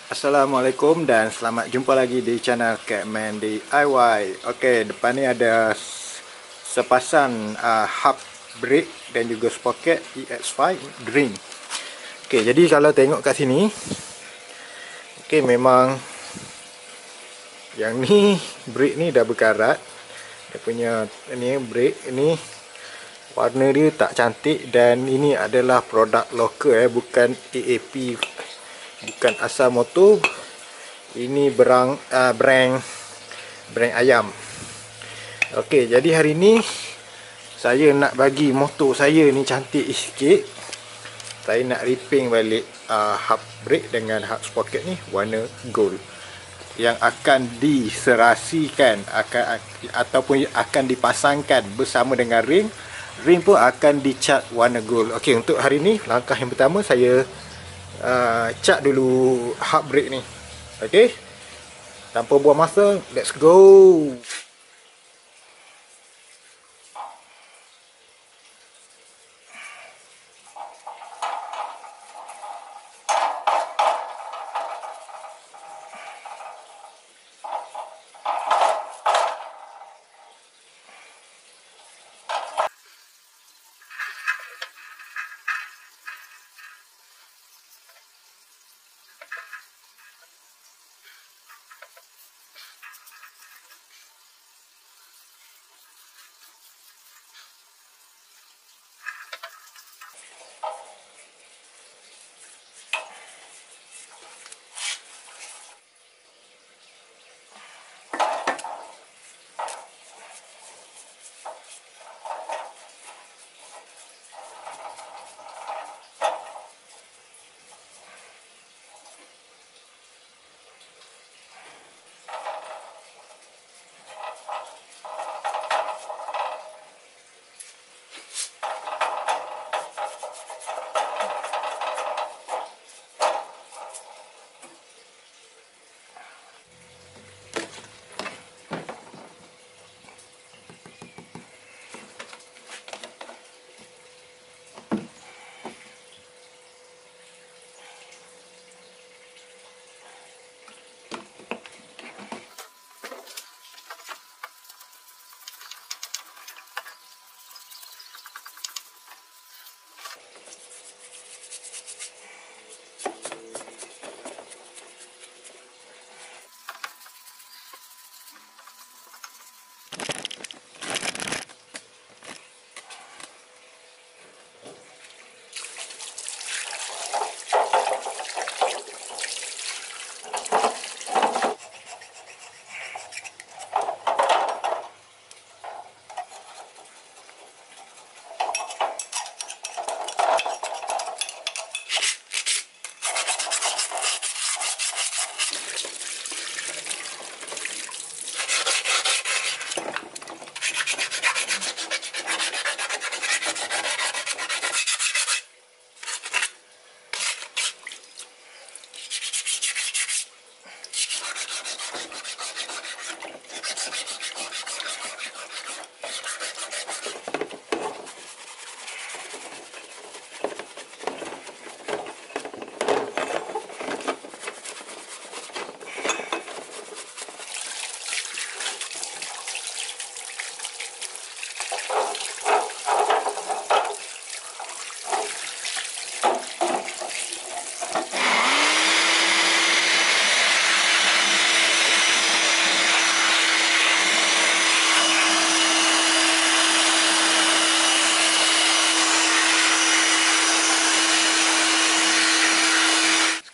Assalamualaikum dan selamat jumpa lagi di channel Catman DIY. Okey, depan ni ada sepasang hub brake dan juga sprocket EX5 Dream. Okey, jadi kalau tengok kat sini, okey, memang yang ni brake ni dah berkarat. Dia punya ni brake ni warna dia tak cantik dan ini adalah produk lokal bukan AAP, bukan asal motor. Ini brand ayam. Okey, jadi hari ni saya nak bagi motor saya ni cantik sikit. Saya nak repaint balik hub brake dengan hub sprocket ni warna gold, yang akan diserasikan ataupun akan dipasangkan bersama dengan ring. Ring pun akan dicat warna gold. Okey, untuk hari ni langkah yang pertama saya cat dulu hub brake ni. Okey, tanpa buang masa, let's go.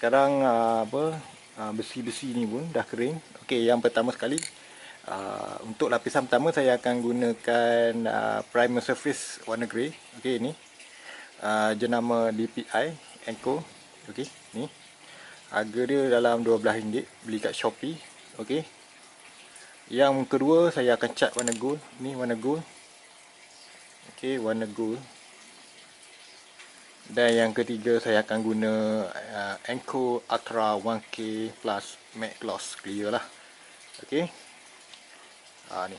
Sekarang besi-besi ni pun dah kering. Okey, yang pertama sekali untuk lapisan pertama saya akan gunakan primer surface warna grey. Okey, ni jenama DPI Enco. Okey, ni harga dia dalam RM12, beli kat Shopee. Okey, yang kedua saya akan cat warna gold. Ni warna gold. Okey, warna gold. Dan yang ketiga saya akan guna Enco Ultra 1K Plus Matte Gloss Clear lah. Okey, ni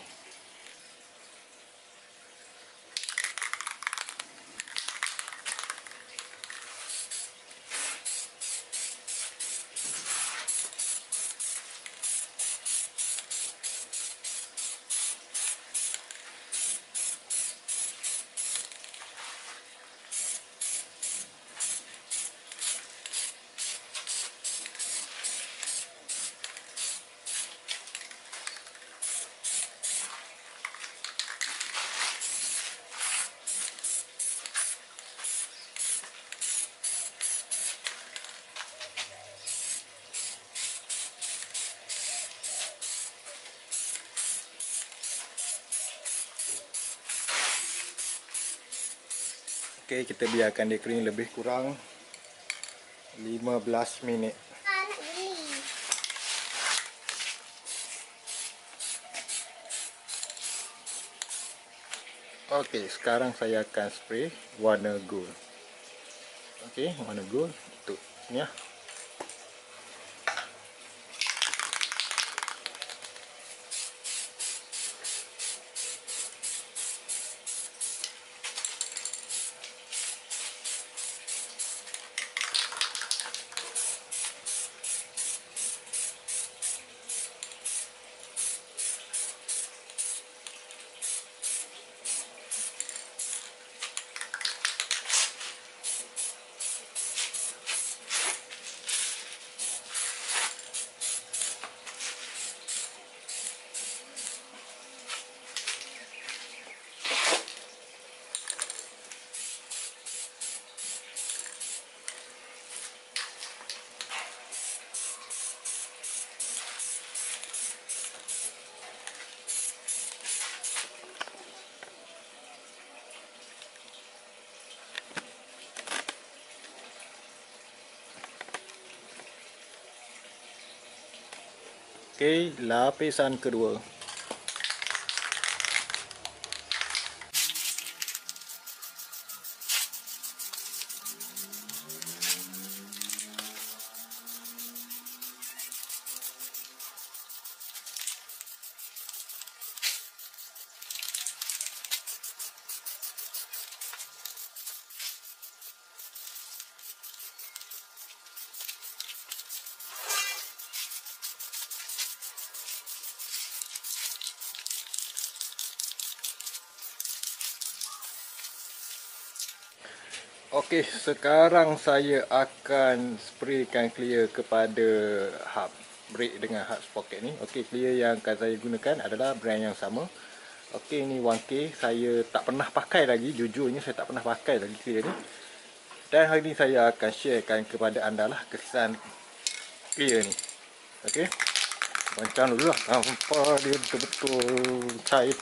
Okey, kita biarkan dia kering lebih kurang 15 minit. Okey, sekarang saya akan spray warna gold. Okey, warna gold untuk ni lah. Okey, lapisan kedua. Okey, sekarang saya akan spraykan clear kepada hub brake dengan hub sprocket ni. Okey, clear yang akan saya gunakan adalah brand yang sama. Okey, ni 1K. Saya tak pernah pakai lagi, jujurnya saya tak pernah pakai lagi clear ni. Dan hari ni saya akan sharekan kepada anda lah kesan clear ni. Okey, macam dulu lah. Nampak dia betul-betul cair.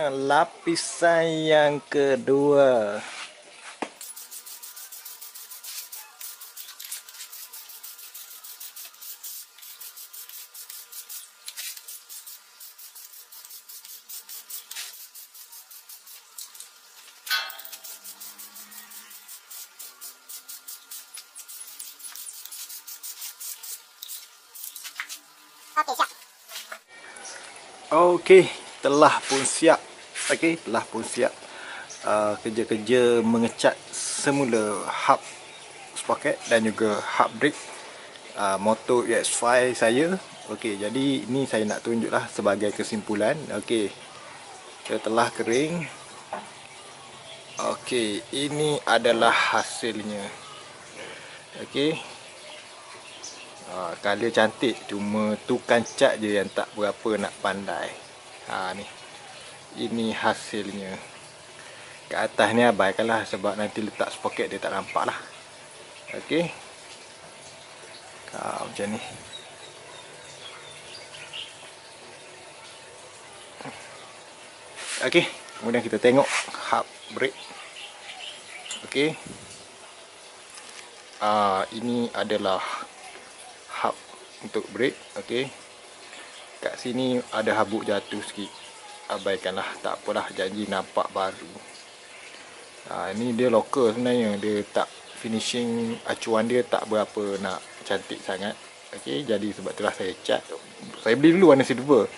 Lapisan yang kedua. Okey, telah pun siap. Okey, telah pun siap. Kerja-kerja mengecat semula hub sprocket dan juga hub brake motor EX5 saya. Okey, jadi ini saya nak tunjuklah sebagai kesimpulan. Okey, dia telah kering. Okey, ini adalah hasilnya. Okey. Color cantik, cuma tukang cat je yang tak berapa nak pandai. Ni. Ini hasilnya. Kat atas ni abaikanlah sebab nanti letak sprocket dia tak nampak lah. Okey. Macam ni. Okey, kemudian kita tengok hub brake. Okey. Ini adalah hub untuk brake. Okey, kat sini ada habuk jatuh sikit, abaikanlah, tak apalah, janji nampak baru. Ini dia local sebenarnya, dia tak finishing, acuan dia tak berapa nak cantik sangat. Okey, jadi sebab itulah saya cat. Saya beli dulu warna silver,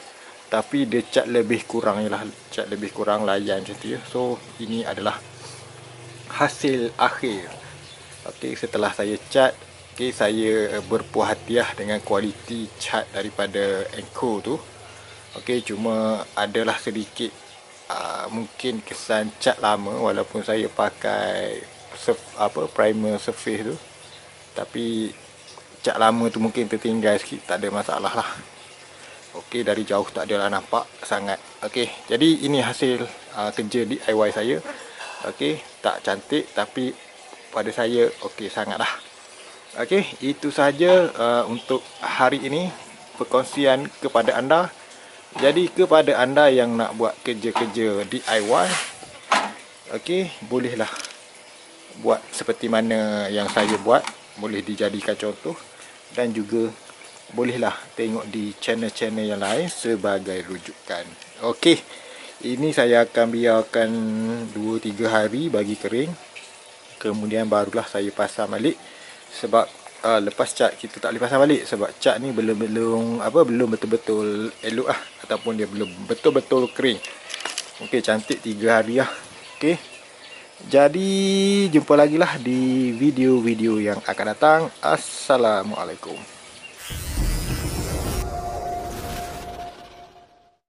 tapi dia cat lebih kurang je lah, cat lebih kurang layan macam tu ya. So ini adalah hasil akhir. Okey, setelah saya cat, saya berpuas hati dengan kualiti cat daripada Anko tu. Okey, cuma adalah sedikit mungkin kesan cat lama walaupun saya pakai primer surface tu, tapi cat lama tu mungkin tertinggal sikit, tak ada masalah lah. Okey, dari jauh tak adalah nampak sangat. Okey, jadi ini hasil kerja DIY saya. Okey, tak cantik tapi pada saya okey sangatlah. Okey, itu sahaja untuk hari ini perkongsian kepada anda. Jadi kepada anda yang nak buat kerja-kerja DIY, okey, bolehlah buat seperti mana yang saya buat, boleh dijadikan contoh, dan juga bolehlah tengok di channel-channel yang lain sebagai rujukan. Okey, ini saya akan biarkan 2-3 hari bagi kering, kemudian barulah saya pasang balik. Sebab lepas cat kita tak boleh pasang balik sebab cat ni belum betul-betul elok lah, ataupun dia belum betul-betul kering. Okey, cantik 3 hari lah. Okey, jadi jumpa lagi lah di video-video yang akan datang. Assalamualaikum.